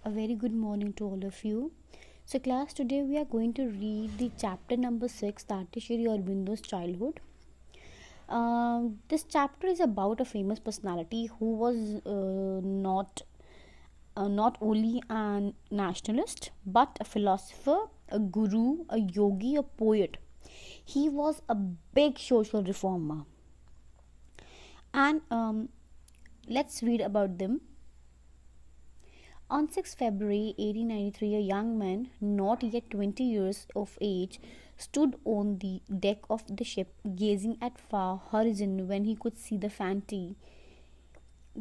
A very good morning to all of you. So, class, today we are going to read the chapter number 6, that is Shri Aurobindo's childhood. This chapter is about a famous personality who was not only an nationalist but a philosopher, a guru, a yogi, a poet. He was a big social reformer. And let's read about them. On 6 February 1893, a young man, not yet 20 years of age, stood on the deck of the ship, gazing at far horizon when he could see the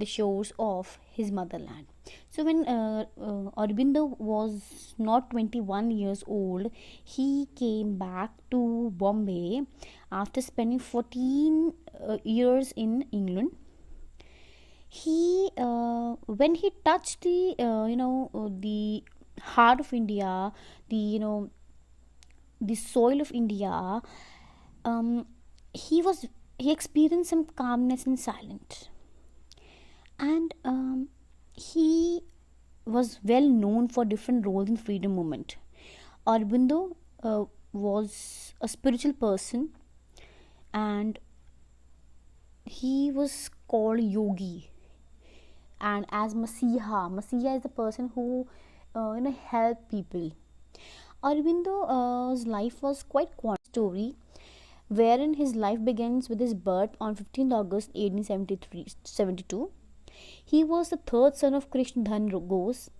shores of his motherland. So, when Aurobindo was not 21 years old, he came back to Bombay after spending 14 years in England. He when he touched the heart of India, the soil of India, um, he experienced some calmness and silence, and he was well known for different roles in freedom movement. Aurobindo was a spiritual person, and he was called yogi, and as Masiha is the person who help people. Aurobindo's life was quite story, wherein his life begins with his birth on 15th August 1872. He was the third son of Krishna Dhan Ghose,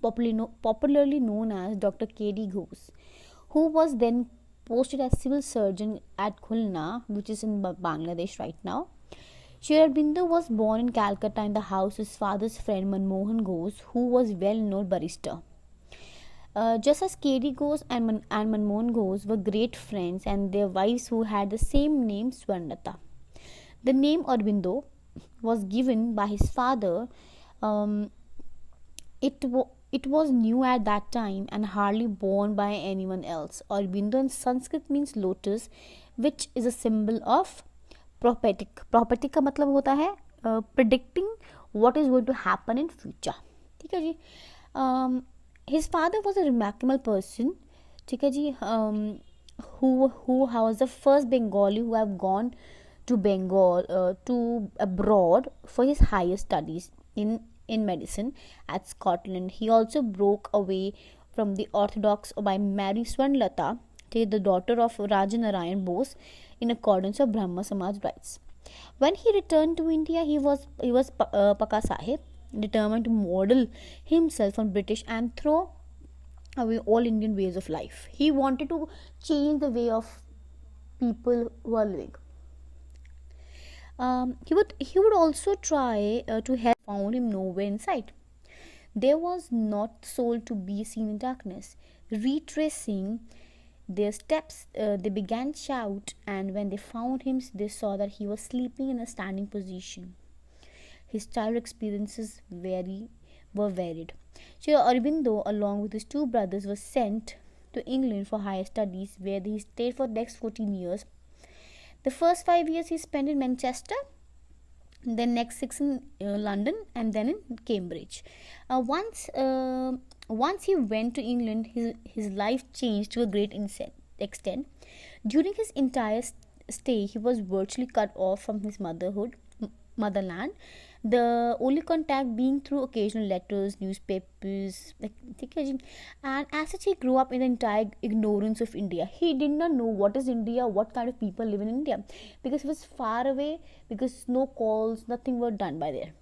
popularly known as Dr. K.D. Ghose, who was then posted as civil surgeon at Khulna, which is in Bangladesh right now. Sri Aurobindo was born in Calcutta in the house of his father's friend Manmohan Ghose, who was well-known barrister. Just as K.D. Ghose and Manmohan Ghose were great friends, and their wives who had the same name, Swarnlata. The name Aurobindo was given by his father. Um, it was new at that time and hardly borne by anyone else. Aurobindo in Sanskrit means lotus, which is a symbol of prophetic का मतलब होता है predicting what is going to happen in future. ठीक है जी. His father was a remarkable person, ठीक है जी, who was the first Bengali who have gone to Bengal, to abroad for his higher studies in medicine at Scotland. He also broke away from the orthodox by marrying Swarnlata, the daughter of Raja Narayan Bose, in accordance with Brahma Samaj rites. When he returned to India, he was Paka Sahib, determined to model himself on British and throw away all Indian ways of life. He wanted to change the way of people who are living. He would also try to help. Found him nowhere in sight. There was not soul to be seen in darkness. Retracing their steps, they began to shout, and when they found him, they saw that he was sleeping in a standing position. His childhood experiences were varied. So Aurobindo, along with his two brothers, was sent to England for higher studies, where he stayed for the next 14 years. The first 5 years he spent in Manchester, then next 6 in London, and then in Cambridge. Once he went to England, his life changed to a great extent. During his entire stay, he was virtually cut off from his motherland, the only contact being through occasional letters, newspapers, and as such he grew up in the entire ignorance of India. He did not know what is India, what kind of people live in India, because he was far away, because no calls, nothing were done by there.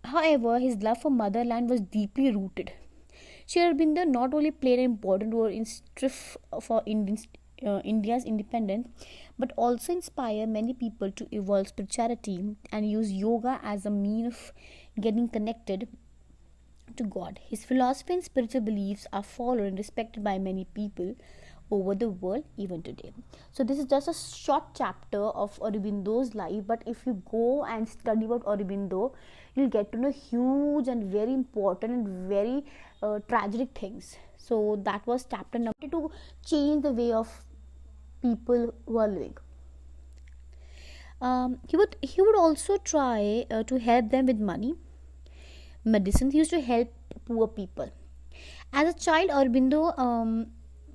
However, his love for motherland was deeply rooted. Sri Aurobindo not only played an important role in strife for India's independence, but also inspired many people to evolve spirituality and use yoga as a means of getting connected to God. His philosophy and spiritual beliefs are followed and respected by many people over the world even today. So this is just a short chapter of Aurobindo's life, but if you go and study about Aurobindo, you'll get to know huge and very important and very tragic things. So that was chapter number 2, to change the way of people who are living. He would also try to help them with money, medicine. He used to help poor people. As a child, Aurobindo,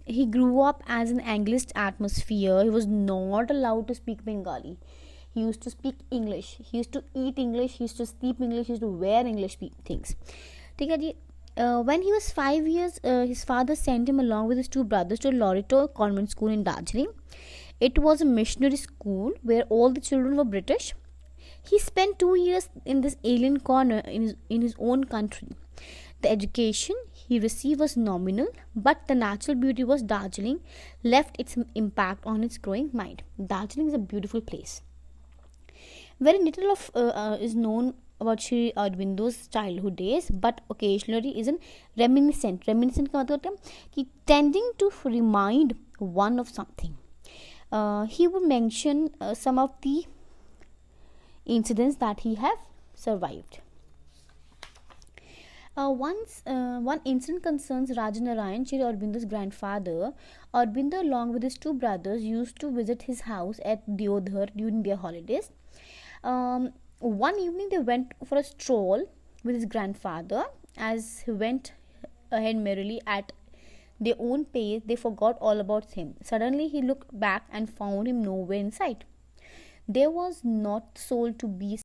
he grew up as an Anglist atmosphere. He was not allowed to speak Bengali. He used to speak English. He used to eat English. He used to sleep English. He used to wear English things. ठीक है जी. When he was 5 years, his father sent him along with his two brothers to Loreto Convent School in Darjeeling. It was a missionary school where all the children were British. He spent 2 years in this alien corner in his own country. The education he received was nominal, but the natural beauty of Darjeeling left its impact on his growing mind. Darjeeling is a beautiful place. Very little of is known about Sri Aurobindo's childhood days, but occasionally is an reminiscent. Reminiscent का मतलब है कि tending to remind one of something. He would mention some of the incidents that he have survived. One incident concerns Rajanarayan, Sri Aurobindo's grandfather. Aurobindo, along with his two brothers, used to visit his house at Diodhar during their holidays. One evening, they went for a stroll with his grandfather. As he went ahead merrily at their own pace, they forgot all about him. Suddenly, he looked back and found him nowhere in sight. There was not soul to be